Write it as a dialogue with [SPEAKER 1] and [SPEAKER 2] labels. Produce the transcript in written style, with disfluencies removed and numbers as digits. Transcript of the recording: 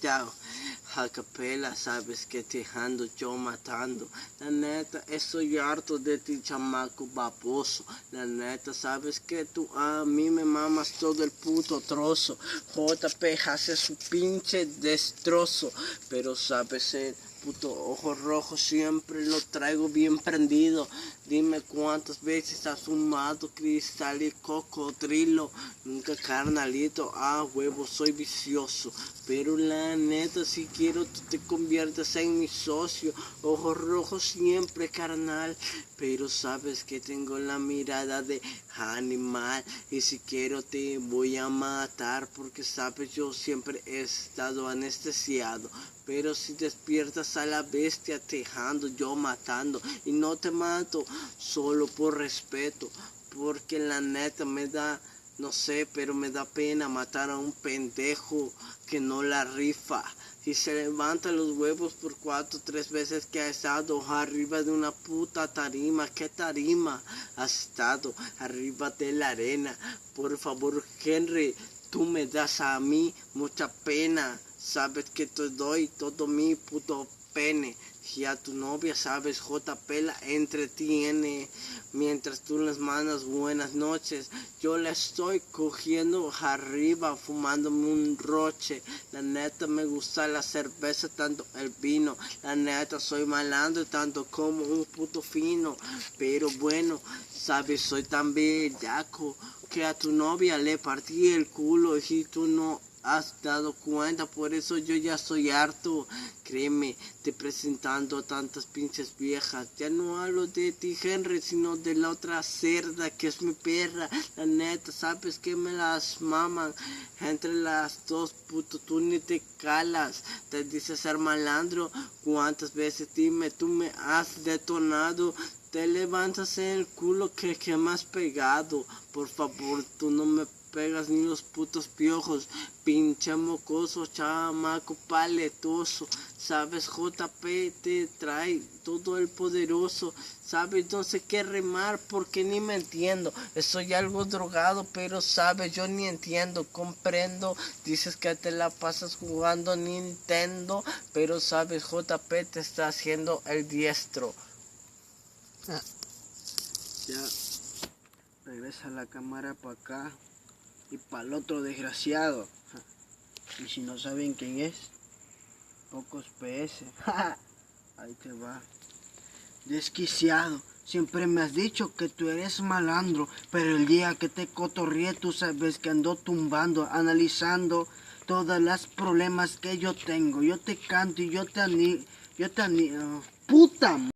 [SPEAKER 1] ya. A capela, sabes que te ando yo matando. La neta, estoy harto de ti, chamaco baboso. La neta, sabes que tú a mí me mamas todo el puto trozo. JP hace su pinche destrozo. Pero sabes, el puto ojo rojo siempre lo traigo bien prendido. Dime cuántas veces has fumado cristal y cocodrilo. Nunca carnalito, huevo, soy vicioso. Pero la neta, si quiero tú te conviertes en mi socio. Ojo rojo siempre, carnal. Pero sabes que tengo la mirada de animal. Y si quiero te voy a matar. Porque sabes, yo siempre he estado anestesiado. Pero si despiertas a la bestia te ando yo matando. Y no te mato solo por respeto. Porque la neta me da, no sé, pero me da pena matar a un pendejo que no la rifa. Y se levanta los huevos por 4 o 3 veces que ha estado arriba de una puta tarima. ¿Qué tarima has estado? Arriba de la arena. Por favor, Henry, tú me das a mí mucha pena. Sabes que te doy todo mi puto pene. Y a tu novia, sabes, JP la entretiene. Mientras tú les mandas buenas noches, yo la estoy cogiendo arriba, fumándome un roche. La neta me gusta la cerveza, tanto el vino. La neta soy malandro, tanto como un puto fino. Pero bueno, sabes, soy tan bellaco que a tu novia le partí el culo y tú no has dado cuenta. Por eso yo ya soy harto, créeme, te presentando a tantas pinches viejas. Ya no hablo de ti, Henry, sino de la otra cerda que es mi perra. La neta, sabes que me las maman. Entre las dos, puto, tú ni te calas. Te dices ser malandro. ¿Cuántas veces, dime, tú me has detonado? Te levantas en el culo que me has pegado. Por favor, tú no me pegas ni los putos piojos, pinche mocoso, chamaco paletoso. Sabes, JP te trae todo el poderoso. Sabes, no sé qué remar porque ni me entiendo. Estoy algo drogado, pero sabes, yo ni entiendo, comprendo. Dices que te la pasas jugando Nintendo, pero sabes, JP te está haciendo el diestro. Ya, regresa la cámara para acá. Y para el otro desgraciado. Y si no saben quién es, pocos PS. Ahí te va. Desquiciado, siempre me has dicho que tú eres malandro, pero el día que te cotorrié tú sabes que ando tumbando, analizando todos los problemas que yo tengo. Yo te canto y yo te animo. Puta.